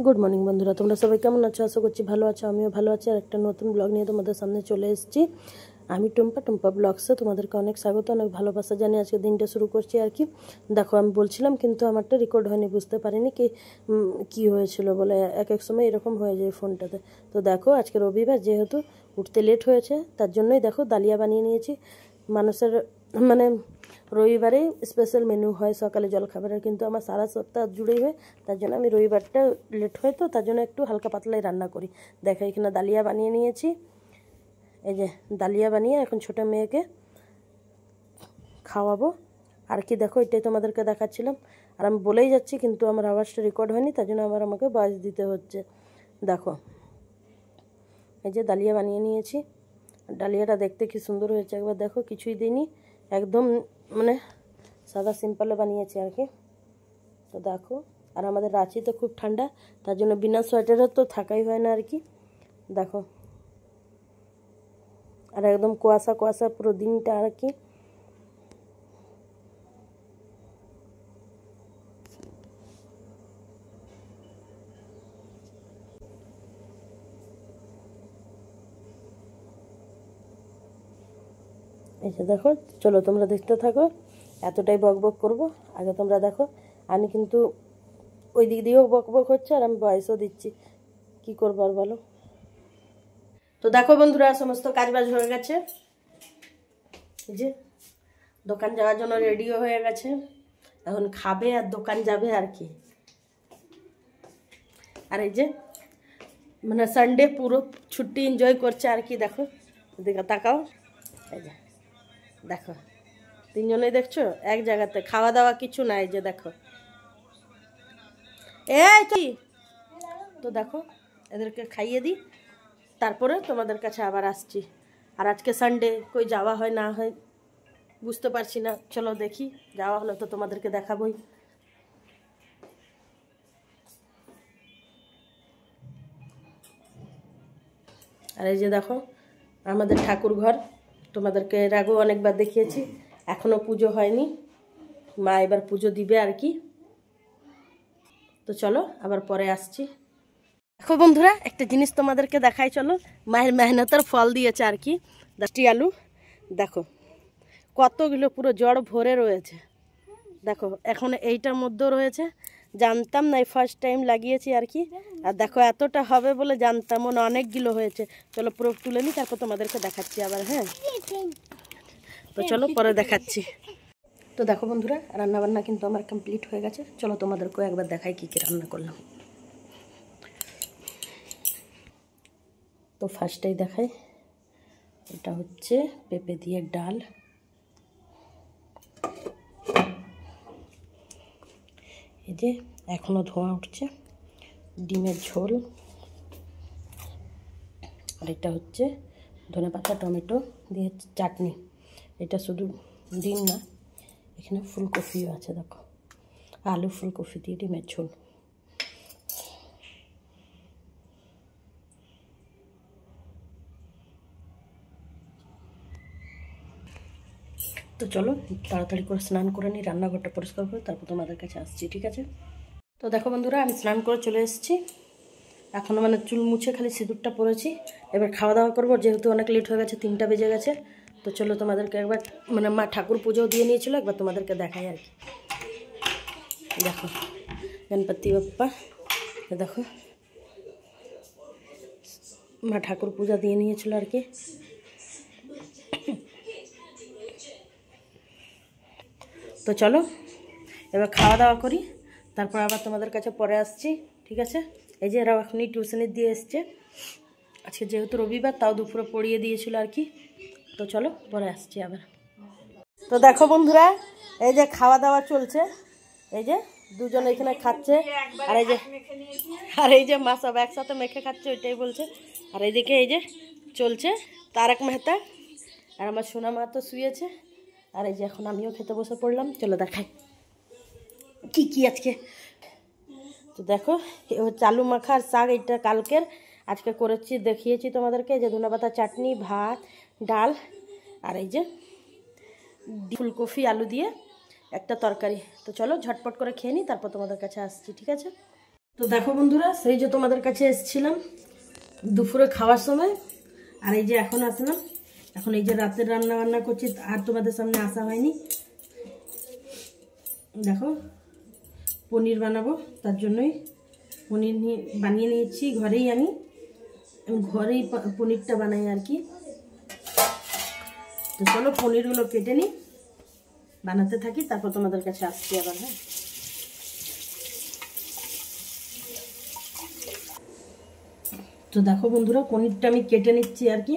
Good morning বন্ধুরা, তোমরা সবাই কেমন আছো? আশা করছি ভালো আছো, আমিও ভালো আছি। আর একটা নতুন ব্লগ নিয়ে তোমাদের সামনে চলে এসেছি। আমি টুম্পা ব্লগসে তোমাদেরকে অনেক স্বাগত, অনেক ভালোবাসা জানিয়ে আজকে দিনটা শুরু করছি আর কি। দেখো, আমি বলছিলাম কিন্তু আমারটা রেকর্ড হয়নি, বুঝতে পারিনি কি হয়েছিল বলে। এক এক সময় এরকম হয়ে যায় ফোনটাতে। তো দেখো, আজকে রবিবার, যেহেতু উঠতে লেট হয়েছে, তার জন্যই দেখো ডালিয়া বানিয়ে নিয়েছি। মানুষের মানে রবিবারে স্পেশাল মেনু হয় সকালে জলখাবারের, কিন্তু আমার সারা সপ্তাহ জুড়েই হয়। তার জন্য আমি রবিবারটা লেট হয়, তো তার জন্য একটু হালকা পাতলাই রান্না করি। দেখো, এখানে ডালিয়া বানিয়ে নিয়েছি। এই যে ডালিয়া বানিয়ে এখন ছোটো মেয়েকে খাওয়াবো আর কি। দেখো, এটাই তোমাদেরকে দেখাচ্ছিলাম। আর আমি বলেই যাচ্ছি, কিন্তু আমার আওয়াজটা রেকর্ড হয়নি, তার জন্য আমাকে ভয়েস দিতে হচ্ছে। দেখো, এই যে ডালিয়া বানিয়ে নিয়েছি। ডালিয়াটা দেখতে কি সুন্দর হয়েছে একবার দেখো। কিছুই দিইনি, একদম মানে সাদা সিম্পলে বানিয়েছি আর কি। তো দেখো, আর আমাদের রাঁচি তো খুব ঠান্ডা, তার জন্য বিনা সোয়েটারে তো থাকাই হয় না আর কি। দেখো, আর একদম কুয়াশা কুয়াশা পুরো দিনটা আর কি। এই যে দেখো, চলো তোমরা দেখতে থাকো, এতটাই বক বক করবো। আগে তোমরা দেখো, আমি কিন্তু ওই দিক দিয়েও বক বক হচ্ছে, আর আমি ভয়েসও দিচ্ছি। কি করবো আর বলো। তো দেখো বন্ধুরা, সমস্ত কাজ বাজ হয়ে গেছে। এই যে দোকান যাওয়ার জন্য রেডিও হয়ে গেছে, এখন খাবে আর দোকান যাবে আর কি। আর এই যে মানে সানডে পুরো ছুটি এনজয় করছে আর কি। দেখো, এদিকে তাকাও। এই যে দেখো, তিনজনেই দেখছো এক জায়গাতে, খাওয়া দাওয়া কিছু নাই। যে দেখো, এই তুই তো দেখো, এদেরকে খাইয়ে দিই, তারপরে তোমাদের কাছে আবার আসছি। আর আজকে সানডে, কই যাওয়া হয় না হয় বুঝতে পারছি না। চলো দেখি, যাওয়া হলো তো তোমাদেরকে দেখাবোই। আর এই যে দেখো, আমাদের ঠাকুর ঘর, তোমাদেরকে এর আগেও অনেকবার দেখিয়েছি। এখনও পুজো হয়নি, মা এবার পুজো দিবে আর কি। তো চলো আবার পরে আসছি। দেখো বন্ধুরা, একটা জিনিস তোমাদেরকে দেখাই, চলো। মায়ের মেহনতের ফল দিয়েছে আর কি। 10টি আলু দেখো কতগুলো পুরো জড় ভরে রয়েছে। দেখো, এখন এইটার মধ্যেও রয়েছে, জানতাম না, এই ফার্স্ট টাইম লাগিয়েছি আর কি। আর দেখো, এতটা হবে বলে জানতাম না, অনেকগুলো হয়েছে। চলো পুরো তুলে নিই, তারপর তোমাদেরকে দেখাচ্ছি আবার। হ্যাঁ, তো চলো পরে দেখাচ্ছি। তো দেখো বন্ধুরা, রান্নাবান্না কিন্তু আমার কমপ্লিট হয়ে গেছে। চলো তোমাদেরকেও একবার দেখাই কী কী রান্না করলাম। তো ফার্স্টেই দেখাই, এটা হচ্ছে পেঁপে দিয়ে ডাল। এই যে এখনও ধোঁয়া উঠছে, ডিমের ঝোল। আর এটা হচ্ছে ধনেপাতা টমেটো দিয়ে চাটনি। এটা শুধু ডিম না, এখানে ফুলকপিও আছে। দেখো, আলু ফুলকপি দিয়ে ডিমের ঝোল। তো চলো তাড়াতাড়ি করে স্নান করে নিই, রান্নাঘরটা পরিষ্কার করে, তারপর তোমাদের কাছে আসছি, ঠিক আছে? তো দেখো বন্ধুরা, আমি স্নান করে চলে এসেছি। এখনও মানে চুল মুছে খালি সিঁদুরটা পরেছি। এবার খাওয়া দাওয়া করবো, যেহেতু অনেক লেট হয়ে গেছে, 3টা বেজে গেছে। তো চলো তোমাদেরকে একবার, মানে মা ঠাকুর পুজোও দিয়ে নিয়েছিল, একবার তোমাদেরকে দেখাই আর কি। দেখো, গণপতি বাপ্পা, দেখো মা ঠাকুর পূজা দিয়ে নিয়েছিল আর কি। তো চলো এবার খাওয়া দাওয়া করি, তারপর আবার তোমাদের কাছে পরে আসছি, ঠিক আছে? এই যে এরাও এখনই টিউশনে দিয়ে এসছে। আজকে যেহেতু রবিবার, তাও দুপুরে পড়িয়ে দিয়েছিল আর কি। তো চলো পরে আসছি আবার। তো দেখো বন্ধুরা, এই যে খাওয়া দাওয়া চলছে। এই যে দুজন এখানে খাচ্ছে, আর এই যে মা সব একসাথে মেখে খাচ্ছে, ওইটাই বলছে। আর এইদিকে এই যে চলছে তারক মেহতা। আর আমার সোনা মা তো শুয়েছে। আর এই যে এখন আমিও খেতে বসে পড়লাম। চলো দেখাই কি কি আজকে। তো দেখো, চালু মাখা আর শাক, এটা কালকের, আজকে করেছি, দেখিয়েছি তোমাদেরকে। যে ধনেপাতা চাটনি, ভাত, ডাল, আর এই যে ফুলকপি আলু দিয়ে একটা তরকারি। তো চলো ঝটপট করে খেয়ে নিই, তারপর তোমাদের কাছে আসছি, ঠিক আছে? তো দেখো বন্ধুরা, সেই যে তোমাদের কাছে এসেছিলাম দুপুরে খাওয়ার সময়, আর এই যে এখন আসলাম। এখন এই যে রাতের রান্না বান্না করছি, আর তোমাদের সামনে আসা হয়নি। দেখো পনির বানাবো, তার জন্যই পনির বানিয়ে নিয়েছি ঘরেই। আমি ঘরেই পনিরটা বানাই আর কি। তো চলো পনিরগুলো কেটে নিই, বানাতে থাকি, তারপর তোমাদের কাছে আসছি আবার। হ্যাঁ, তো দেখো বন্ধুরা, পনিরটা আমি কেটে নিচ্ছি আর কি।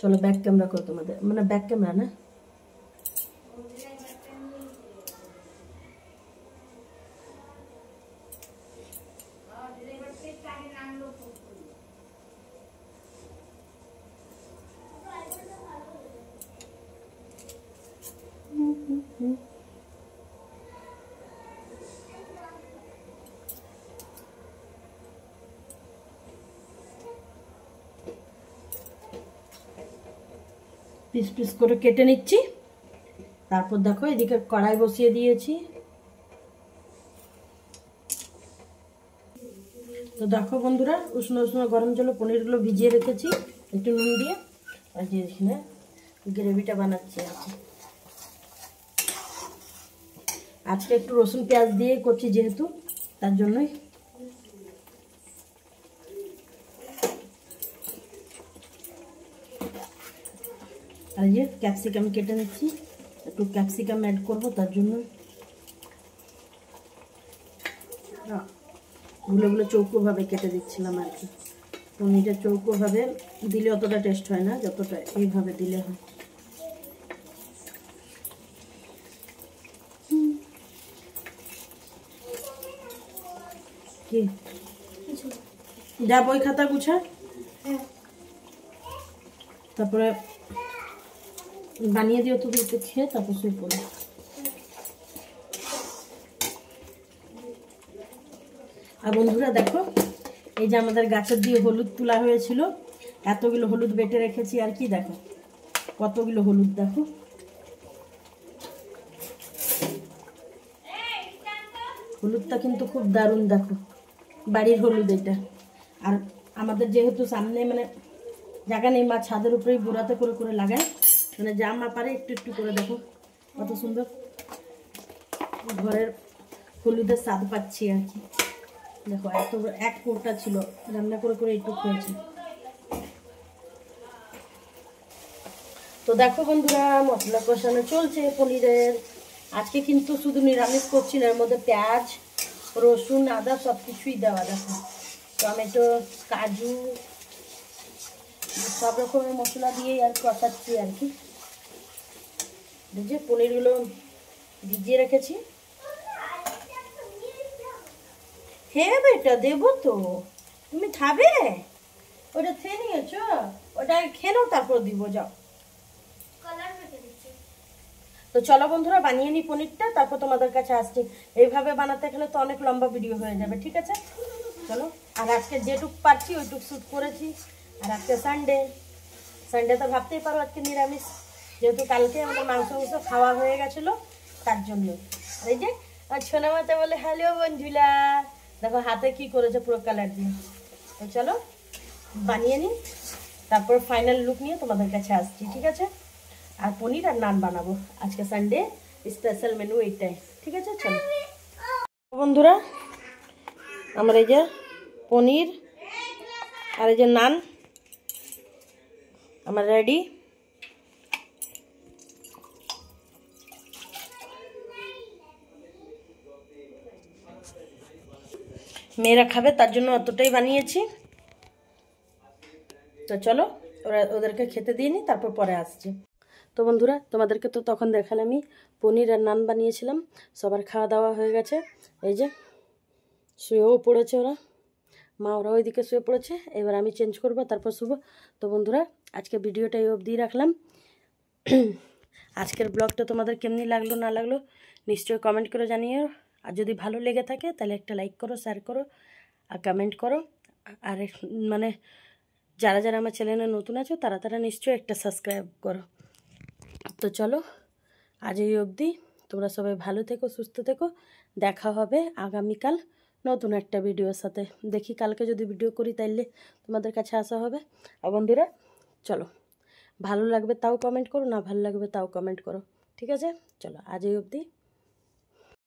চলো ব্যাক ক্যামেরা করো তোমাদের, মানে ব্যাক ক্যামেরা না, পিস পিস করে কেটে নিচ্ছি। তারপর দেখো এদিকে কড়াই বসিয়ে দিয়েছি। তো দেখো বন্ধুরা, উষ্ণ উষ্ণ গরম জলে পনিরগুলো ভিজিয়ে রেখেছি একটু নুন দিয়ে। আর যে এখানে গ্রেভিটা বানাচ্ছি আজকে একটু রসুন পেঁয়াজ দিয়ে করছি যেহেতু, তার জন্যই। আর এই যে ক্যাপসিকাম কেটে নিচ্ছি, একটু ক্যাপসিকাম অ্যাড করব তার জন্য। গুলো চৌকোভাবে কেটে দিচ্ছিলাম আর কি। পনিরটা চৌকোভাবে দিলে অতটা টেস্ট হয় না, যতটা এইভাবে দিলে হয়। কি যা বই খাতা গুছা, তারপরে বানিয়ে দিও তুমি একটু খেয়ে, তারপর শুয়ে পড়ো। আর বন্ধুরা দেখো, এই যে আমাদের গাছের দিয়ে হলুদ তোলা হয়েছিল, এতগুলো হলুদ বেটে রেখেছি আর কি। দেখো কতগুলো হলুদ, দেখো হলুদটা কিন্তু খুব দারুণ। দেখো বাড়ির হলুদ এটা। আর আমাদের যেহেতু সামনে মানে জায়গা নেই, মা ছাদের উপরেই বোড়াতে করে করে লাগায়, মানে যা মা পারে একটু একটু করে। দেখো কত সুন্দর ঘরের হলুদের স্বাদ পাচ্ছি আর কি। দেখো এত এক কোটা ছিল, রান্না করে করে একটু হয়েছে। তো দেখো বন্ধুরা, মশলা কষানো চলছে পনিরের। আজকে কিন্তু শুধু নিরামিষ করছি না, এর মধ্যে পেঁয়াজ রসুন আদা সব কিছুই দেওয়া। দেখো টমেটো কাজু সব রকমের মশলা দিয়েই আর কষাচ্ছি আর কি। যে পনিরগুলো ভিজিয়ে রেখেছি। হ্যাঁ বেটা, দেবো তো, তুমি খাবে? ওটা খেয়ে নিয়েছ, ওটা খেয়ে নাও, তারপর দিব, যাও। তো চলো বন্ধুরা, বানিয়ে নিই পনিরটা, তারপর তোমাদের কাছে আসছি। এইভাবে বানাতে গেলে তো অনেক লম্বা ভিডিও হয়ে যাবে, ঠিক আছে? চলো। আর আজকে যেটুক পারছি ওইটুক শ্যুট করেছি। আর আজকে সানডে তো ভাবতেই পারো আজকে নিরামিষ, যেহেতু কালকে আমাদের মাংস খাওয়া হয়ে গেছিলো, তার জন্য। এই যে আর ছোনা মাতে বলে হ্যালো বন্ধুলা, দেখো হাতে কি করেছে পুরো কালার দিয়ে। তো চলো বানিয়ে নিই, তারপর ফাইনাল লুক নিয়ে তোমাদের কাছে আসছি, ঠিক আছে? আর পনির আর নান বানাবো আজকে সানডে স্পেশাল মেনু এইটাই, ঠিক আছে? চলো বন্ধুরা, আমার এই যে পনির আর এই যে নান আমার রেডি। মেয়েরা খাবে তার জন্য অতটাই বানিয়েছি। তো চলো ওদেরকে খেতে দিয়ে নিই, তারপর পরে আসছি। তো বন্ধুরা, তোমাদেরকে তো তখন দেখালামই পনির আর নান বানিয়েছিলাম। সবার খাওয়া দাওয়া হয়ে গেছে, এই যে শুয়েও পড়েছে ওরা, মা ওরা ওইদিকে শুয়ে পড়েছে। এবার আমি চেঞ্জ করব, তারপর শুভ। তো বন্ধুরা, আজকে ভিডিওটা এই অবধি রাখলাম। আজকের ব্লগটা তোমাদের কেমনি লাগলো না লাগলো নিশ্চয়ই কমেন্ট করে জানিও। আর যদি ভালো লেগে থাকে তাহলে একটা লাইক করো, শেয়ার করো আর কমেন্ট করো। আর মানে যারা যারা আমার চ্যানেলে নতুন আছো তারা নিশ্চয়ই একটা সাবস্ক্রাইব করো। তো চলো আজ এই অবধি, তোমরা সবাই ভালো থেকো, সুস্থ থেকো। দেখা হবে আগামীকাল নতুন একটা ভিডিওর সাথে। দেখি কালকে যদি ভিডিও করি তাইলে তোমাদের কাছে আসা হবে। আর বন্ধুরা চলো, ভালো লাগবে তাও কমেন্ট করো, না ভালো লাগবে তাও কমেন্ট করো, ঠিক আছে? চলো আজ এই অবধি।